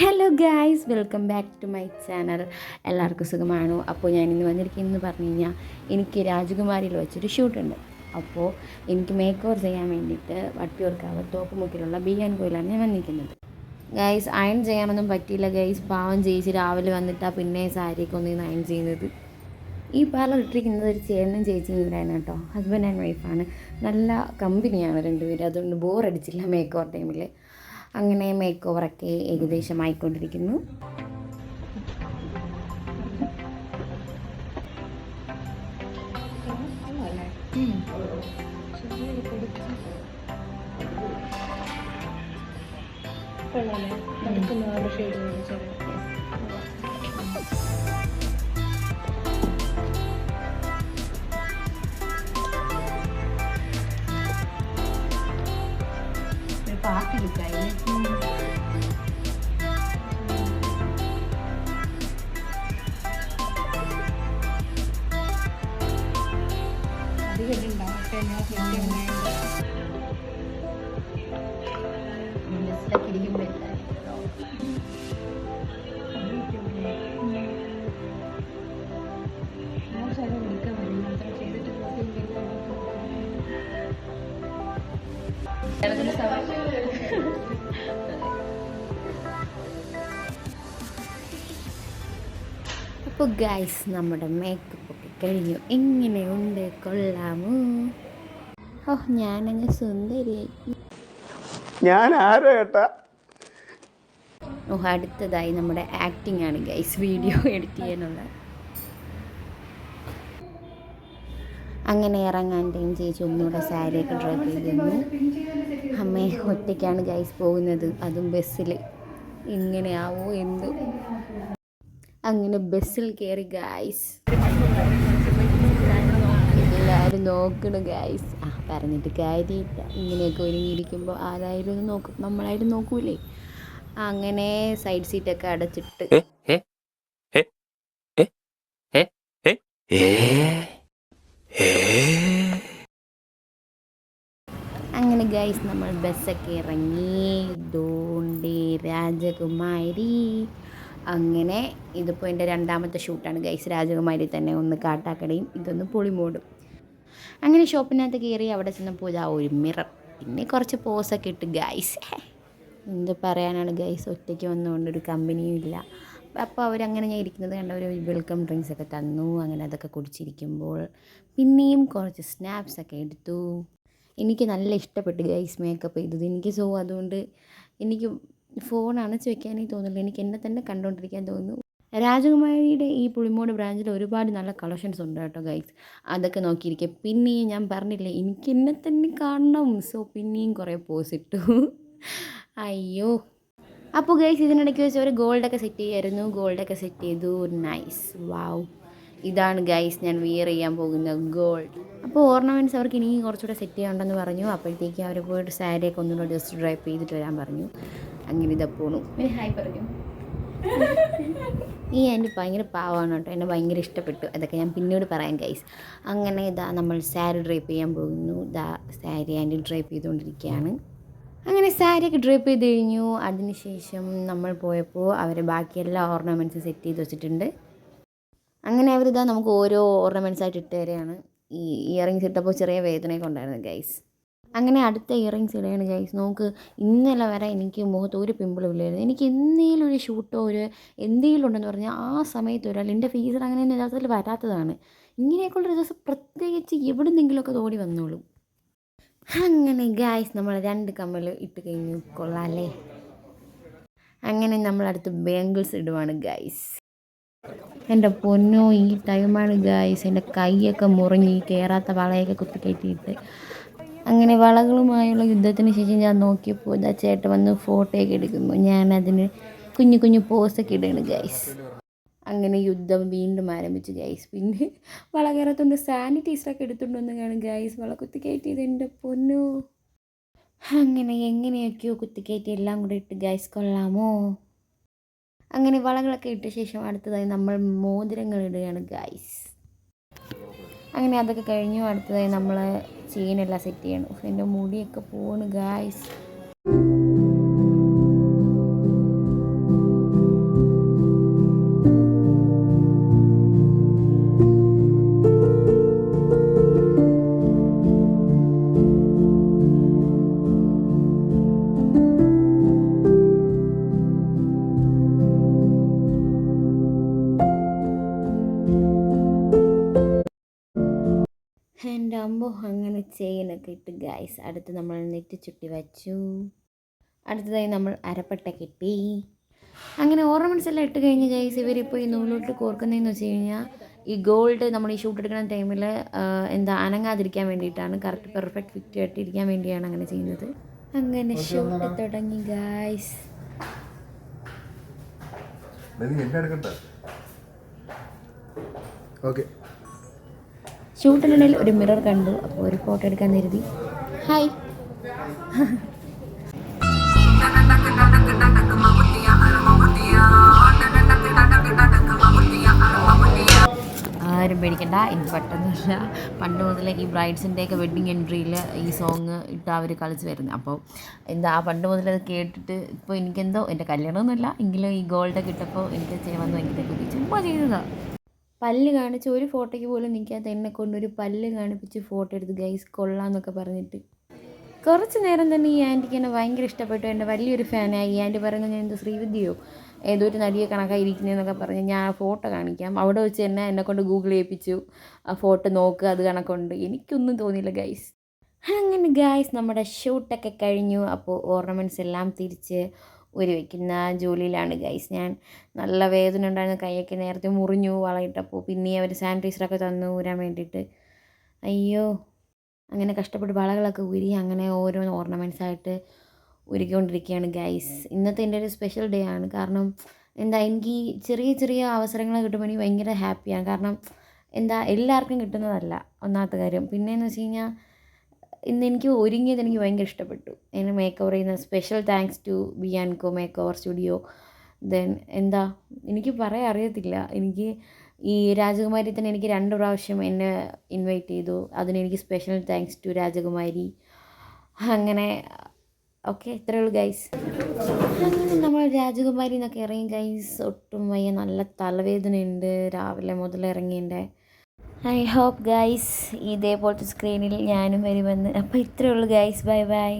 Hello guys, welcome back to my channel. എല്ലാവർക്കും സുഖമാണോ? അപ്പോൾ ഞാനിന്ന് വന്നിരിക്കുന്നതെന്ന് പറഞ്ഞു കഴിഞ്ഞാൽ എനിക്ക് രാജകുമാരിയിൽ വെച്ചൊരു ഷൂട്ടുണ്ട്. അപ്പോൾ എനിക്ക് മേക്ക് ഓവർ ചെയ്യാൻ വേണ്ടിയിട്ട് വട്ടിയൂർക്കാവ് തോപ്പുമുക്കിലുള്ള ബിയാൻകോയിലാണ് ഞാൻ വന്നിരിക്കുന്നത്. ഗൈസ്, അയൺ ചെയ്യാനൊന്നും പറ്റിയില്ല ഗൈസ്. പാവം ചേച്ചി രാവിലെ വന്നിട്ടാണ് പിന്നെ സാരിയൊക്കെ ഒന്ന് അയൺ ചെയ്യുന്നത്. ഈ പാർലർ ഇട്ടിരിക്കുന്നത് ഒരു ചേട്ടനും ചേച്ചിയും കൂടെയാണ് കേട്ടോ. ഹസ്ബൻഡ് ആൻഡ് വൈഫാണ്. നല്ല കമ്പനിയാണ് രണ്ടുപേരും. അതുകൊണ്ട് ബോറടിച്ചില്ല മേക്ക് ഓവർ ടൈമിൽ. അങ്ങനെ മേക്ക് ഓവറൊക്കെ ഏകദേശം ആയിക്കൊണ്ടിരിക്കുന്നു. പാർട്ടി ലുക്കായി. അപ്പോൾ ഗൈസ്, നമ്മുടെ മേക്കപ്പ് ഒക്കെ കഴിഞ്ഞു. എങ്ങനെയുണ്ട്? കൊള്ളാമോ? ഓഹ്, ഞാനങ്ങ് സുന്ദരിയായി. ഞാൻ ആരോ ഏട്ടാ. ഓഹ്, അടുത്തതായി നമ്മുടെ ആക്ടിംഗ് ആണ് ഗൈസ്, വീഡിയോ എഡിറ്റ് ചെയ്യാനുള്ള. അങ്ങനെ ഇറങ്ങാൻ ടൈം ചേച്ചി ഒന്നുകൂടെ സാരിയൊക്കെ ഡ്രോപ്പ് ചെയ്തിരുന്നു. അമ്മേ, ഒറ്റയ്ക്കാണ് ഗൈസ് പോകുന്നത്, അതും ബസ്സിൽ. എങ്ങനെയാവോ എന്ത്. അങ്ങനെ ബസ്സിൽ കയറി ഗൈസ്. എല്ലാവരും നോക്കണം ഗൈസ്. പറഞ്ഞിട്ട് കാര്യമില്ല. ഇങ്ങനെയൊക്കെ ഒരുങ്ങിയിരിക്കുമ്പോൾ ആരായാലും നോക്കും, നമ്മളായിട്ട് നോക്കൂലേ. അങ്ങനെ സൈഡ് സീറ്റൊക്കെ അടച്ചിട്ട് അങ്ങനെ ഗൈസ് നമ്മൾ ബസ്സൊക്കെ ഇറങ്ങി. ദോണ്ടേ രാജകുമാരി. അങ്ങനെ ഇതിപ്പോൾ എൻ്റെ രണ്ടാമത്തെ ഷൂട്ടാണ് ഗൈസ്. രാജകുമാരി തന്നെ, ഒന്ന് കാട്ടാക്കടയും ഇതൊന്ന് പുളിമോടും. അങ്ങനെ ഷോപ്പിനകത്ത് കയറി. അവിടെ ചെന്നപ്പോൾ ഇതാ ഒരു മിറർ, പിന്നെ കുറച്ച് പോസൊക്കെ ഇട്ട് ഗൈസ്. എന്ത് പറയാനാണ് ഗൈസ്, ഒറ്റയ്ക്ക് വന്നുകൊണ്ട് ഒരു കമ്പനിയും ഇല്ല. അപ്പോൾ അവരങ്ങനെ ഞാൻ ഇരിക്കുന്നത് കണ്ട ഒരു വെൽക്കം ഡ്രിങ്ക്സൊക്കെ തന്നു. അങ്ങനെ അതൊക്കെ കുടിച്ചിരിക്കുമ്പോൾ പിന്നെയും കുറച്ച് സ്നാപ്സൊക്കെ എടുത്തു. എനിക്ക് നല്ല ഇഷ്ടപ്പെട്ടു ഗൈസ് മേക്കപ്പ് ചെയ്തത് എനിക്ക്. സോ അതുകൊണ്ട് എനിക്ക് ഫോൺ അണച്ച് വെക്കാനേ തോന്നുന്നില്ല, എനിക്ക് എന്നെ തന്നെ കണ്ടുകൊണ്ടിരിക്കാൻ തോന്നുന്നു. രാജകുമാരിയുടെ ഈ പുളിമോട് ബ്രാഞ്ചിൽ ഒരുപാട് നല്ല കളക്ഷൻസ് ഉണ്ട് കേട്ടോ ഗൈസ്. അതൊക്കെ നോക്കിയിരിക്കുക. പിന്നെയും ഞാൻ പറഞ്ഞില്ലേ, എനിക്ക് എന്നെ തന്നെ കാണണം. സോ പിന്നെയും കുറേ പോസിട്ടു. അയ്യോ. അപ്പോൾ ഗൈസ്, ഇതിനിടയ്ക്ക് വെച്ച് ഒരു ഗോൾഡൊക്കെ സെറ്റ് ചെയ്യായിരുന്നു. ഗോൾഡൊക്കെ സെറ്റ് ചെയ്തു. നൈസ്, വാവ്. ഇതാണ് ഗൈസ് ഞാൻ വിയർ ചെയ്യാൻ പോകുന്ന ഗോൾഡ്. അപ്പോൾ ഓർണമെൻറ്റ്സ് അവർക്ക് ഇനിയും കുറച്ചുകൂടെ സെറ്റ് ചെയ്യാനുണ്ടെന്ന് പറഞ്ഞു. അപ്പോഴത്തേക്ക് അവർ പോയിട്ട് സാരിയൊക്കെ ഒന്നുകൂടെ ജസ്റ്റ് ഡ്രൈപ്പ് ചെയ്തിട്ട് വരാൻ പറഞ്ഞു. അങ്ങനെ ഇതാ പോണു. ഹായ് പറഞ്ഞു. ഈ ആൻറ്റി ഭയങ്കര പാവമാണ് കേട്ടോ, എന്നെ ഭയങ്കര ഇഷ്ടപ്പെട്ടു. അതൊക്കെ ഞാൻ പിന്നീട് പറയാം ഗൈസ്. അങ്ങനെ ഇതാ നമ്മൾ സാരി ഡ്രൈപ്പ് ചെയ്യാൻ പോകുന്നു. ഇതാ സാരി ആൻറ്റി ഡ്രൈപ്പ് ചെയ്തുകൊണ്ടിരിക്കുകയാണ്. അങ്ങനെ സാരിയൊക്കെ ഡ്രൈപ്പ് ചെയ്ത് കഴിഞ്ഞു. അതിനുശേഷം നമ്മൾ പോയപ്പോൾ അവർ ബാക്കി എല്ലാ ഓർണമെൻറ്റ്സും സെറ്റ് ചെയ്ത് വെച്ചിട്ടുണ്ട്. അങ്ങനെ അവരിതാ നമുക്ക് ഓരോ ഓർണമെൻറ്റ്സ് ആയിട്ട് ഇട്ട് തരികയാണ്. ഈ ഇയറിങ്സ് ഇട്ടപ്പോൾ ചെറിയ വേദനയൊക്കെ ഉണ്ടായിരുന്നു ഗൈസ്. അങ്ങനെ അടുത്ത ഇയറിങ്സ് ഇടുകയാണ് ഗൈസ്. നമുക്ക് ഇന്നലെ വരെ എനിക്ക് മുഖത്ത് ഒരു പിമ്പിളും ഇല്ലായിരുന്നു. എനിക്ക് എന്തെങ്കിലും ഒരു ഷൂട്ടോ ഒരു എന്തെങ്കിലും ഉണ്ടെന്ന് പറഞ്ഞാൽ ആ സമയത്ത് ഒരാൾ എൻ്റെ ഫേസിൽ അങ്ങനെ യഥാർത്ഥത്തിൽ വരാത്തതാണ്. ഇങ്ങനെയൊക്കെയുള്ളൊരു ദിവസം പ്രത്യേകിച്ച് എവിടെന്നെങ്കിലുമൊക്കെ തോടി വന്നോളും. അങ്ങനെ ഗൈസ് നമ്മൾ 2 കമ്മൽ ഇട്ട് കഴിഞ്ഞു. കൊള്ളാമല്ലേ? അങ്ങനെ നമ്മളടുത്ത് ബാംഗിൾസ് ഇടുവാണ് ഗൈസ്. എൻ്റെ പൊന്നോ, ഈ ടൈമാണ് ഗൈസ്. എൻ്റെ കൈയൊക്കെ മുറിഞ്ഞ് കയറാത്ത വളയൊക്കെ കുത്തിക്കയറ്റിയിട്ട്. അങ്ങനെ വളകളുമായുള്ള യുദ്ധത്തിന് ശേഷം ഞാൻ നോക്കിയപ്പോൾ ഇതാ ചേട്ടൻ വന്ന് ഫോട്ടോയൊക്കെ എടുക്കുന്നു. ഞാനതിന് കുഞ്ഞു കുഞ്ഞു പോസൊക്കെ ഇടുകയാണ് ഗൈസ്. അങ്ങനെ യുദ്ധം വീണ്ടും ആരംഭിച്ചു ഗൈസ്. പിന്നെ വള കയറത്തുകൊണ്ട് സാനിറ്റൈസറൊക്കെ എടുത്തുകൊണ്ട് കാണും ഗൈസ്. വള കുത്തിക്കയറ്റിയത് എൻ്റെ പൊന്നോ. അങ്ങനെ എങ്ങനെയൊക്കെയോ കുത്തിക്കയറ്റി എല്ലാം കൂടെ ഇട്ട് ഗൈസ്. കൊള്ളാമോ? അങ്ങനെ വളകളൊക്കെ ഇട്ട ശേഷം അടുത്തതായി നമ്മൾ മോതിരങ്ങൾ ഇടുകയാണ് ഗൈസ്. അങ്ങനെ അതൊക്കെ കഴിഞ്ഞു. അടുത്തതായി നമ്മൾ ചെയിനെല്ലാം സെറ്റ് ചെയ്യണം. എൻ്റെ മുടിയൊക്കെ പോണ് ഗൈസ്. അമ്പോ അങ്ങനെ ചെയിനൊക്കെ ഇട്ട് ഗൈസ്. അടുത്ത് നമ്മൾ നെറ്റ് ചുട്ടി വച്ചു. അടുത്തതായി നമ്മൾ അരപ്പട്ട കെട്ടി. അങ്ങനെ ഓർണമെൻറ്റ്സ് എല്ലാം ഇട്ട് കഴിഞ്ഞ് ഗൈസ് ഇവരിപ്പോൾ ഈ നൂലോട്ട് കോർക്കുന്നതെന്ന് വെച്ച് കഴിഞ്ഞാൽ ഈ ഗോൾഡ് നമ്മൾ ഈ ഷൂട്ട് എടുക്കുന്ന ടൈമിൽ അനങ്ങാതിരിക്കാൻ വേണ്ടിയിട്ടാണ്. കറക്റ്റ് പെർഫെക്റ്റ് ഫിറ്റ് ആയിട്ടിരിക്കാൻ വേണ്ടിയാണ് അങ്ങനെ ചെയ്യുന്നത്. അങ്ങനെ ഷൂട്ട് തുടങ്ങി ഗൈസ്. ഷൂട്ടിനിടയിൽ ഒരു മിറർ കണ്ടു. അപ്പോൾ ഒരു ഫോട്ടോ എടുക്കാൻ കരുതി. ഹായ്. ആരും പേടിക്കണ്ട, ഇത് പെട്ടെന്നില്ല. പണ്ട് മുതലേ ഈ ബ്രൈഡ്സിൻ്റെയൊക്കെ വെഡ്ഡിങ് എൻട്രിയിൽ ഈ സോങ് ഇട്ട് അവർ കളിച്ച് വരുന്നത്. അപ്പോൾ ആ പണ്ട് മുതലേ അത് കേട്ടിട്ട് ഇപ്പോൾ എനിക്കെന്തോ എൻ്റെ കല്യാണമൊന്നുമില്ല എങ്കിലും ഈ ഗോൾഡൊക്കെ ഇട്ടപ്പോൾ എനിക്ക് ചെയ്യാമെന്ന് ഭയങ്കര കൊതി. ചുമ്മാ ചെയ്തതാണ്. പല്ല് കാണിച്ച് ഒരു ഫോട്ടോയ്ക്ക് പോലും നിൽക്കാത്ത എന്നെ കൊണ്ടൊരു പല്ല് കാണിപ്പിച്ച് ഫോട്ടോ എടുത്ത് ഗൈസ് കൊള്ളാമെന്നൊക്കെ പറഞ്ഞിട്ട് കുറച്ച് നേരം തന്നെ ഈ ആൻറ്റിക്ക് എന്നെ ഭയങ്കര ഇഷ്ടപ്പെട്ടു. എൻ്റെ വലിയൊരു ഫാനായി. ഈ ആൻറ്റി പറയുന്നത് ഞാൻ എന്ത് ശ്രീവിദ്യയോ ഏതോ ഒരു നടിയെ കണക്കായിരിക്കുന്നതെന്നൊക്കെ പറഞ്ഞ് ഞാൻ ആ ഫോട്ടോ കാണിക്കാം. അവിടെ വെച്ച് തന്നെ എന്നെക്കൊണ്ട് ഗൂഗിൾ ചെയ്യിപ്പിച്ചു. ആ ഫോട്ടോ നോക്കുക, അത് കണക്കുണ്ട്. എനിക്കൊന്നും തോന്നിയില്ല ഗൈസ്. അങ്ങനെ ഗൈസ് നമ്മുടെ ഷൂട്ടൊക്കെ കഴിഞ്ഞു. അപ്പോൾ ഓർണമെൻറ്റ്സ് എല്ലാം തിരിച്ച് വയ്ക്കുന്ന ജോലിയിലാണ് ഗൈസ് ഞാൻ. നല്ല വേദന ഉണ്ടായിരുന്ന കൈയൊക്കെ നേരത്തെ മുറിഞ്ഞു വളയിട്ടപ്പോൾ. പിന്നെ അവർ സാനിറ്റൈസറൊക്കെ തന്നു ഊരാൻ വേണ്ടിയിട്ട്. അയ്യോ, അങ്ങനെ കഷ്ടപ്പെട്ട് വളകളൊക്കെ ഊരി അങ്ങനെ ഓരോ ഓർണമെൻറ്റ്സായിട്ട് ഒരുക്കിക്കൊണ്ടിരിക്കുകയാണ് ഗൈസ്. ഇന്നത്തെ എൻ്റെ ഒരു സ്പെഷ്യൽ ഡേ ആണ്. കാരണം എനിക്ക് ചെറിയ ചെറിയ അവസരങ്ങൾ കിട്ടുമ്പോൾ എനിക്ക് ഭയങ്കര ഹാപ്പിയാണ്. കാരണം എല്ലാവർക്കും കിട്ടുന്നതല്ല ഒന്നാമത്തെ കാര്യം. പിന്നെയെന്ന് വെച്ച് കഴിഞ്ഞാൽ ഇന്ന് എനിക്ക് ഒരുങ്ങിയത് എനിക്ക് ഭയങ്കര ഇഷ്ടപ്പെട്ടു. എന്നെ മേക്ക് ഓവർ ചെയ്യുന്ന special thanks to Bianco make over studio. Then എനിക്ക് പറയാൻ അറിയത്തില്ല. എനിക്ക് ഈ രാജകുമാരി തന്നെ എനിക്ക് 2 പ്രാവശ്യം എന്നെ ഇൻവൈറ്റ് ചെയ്തു. അതിനെനിക്ക് സ്പെഷ്യൽ താങ്ക്സ് ടു രാജകുമാരി. അങ്ങനെ ഓക്കെ, ഇത്രയേ ഉള്ളൂ ഗൈസ്. അങ്ങനെ നമ്മൾ രാജകുമാരി എന്നൊക്കെ ഇറങ്ങി ഗൈസ്. ഒട്ടും വയ്യ, നല്ല തലവേദനയുണ്ട് രാവിലെ മുതൽ ഇറങ്ങിയതിൻ്റെ. ഐ ഹോപ്പ് ഗൈസ് ഇതേപോലത്തെ സ്ക്രീനിൽ ഞാനും വരുമെന്ന്. അപ്പോൾ ഇത്രയേ ഉള്ളൂ ഗൈസ്. Bye bye.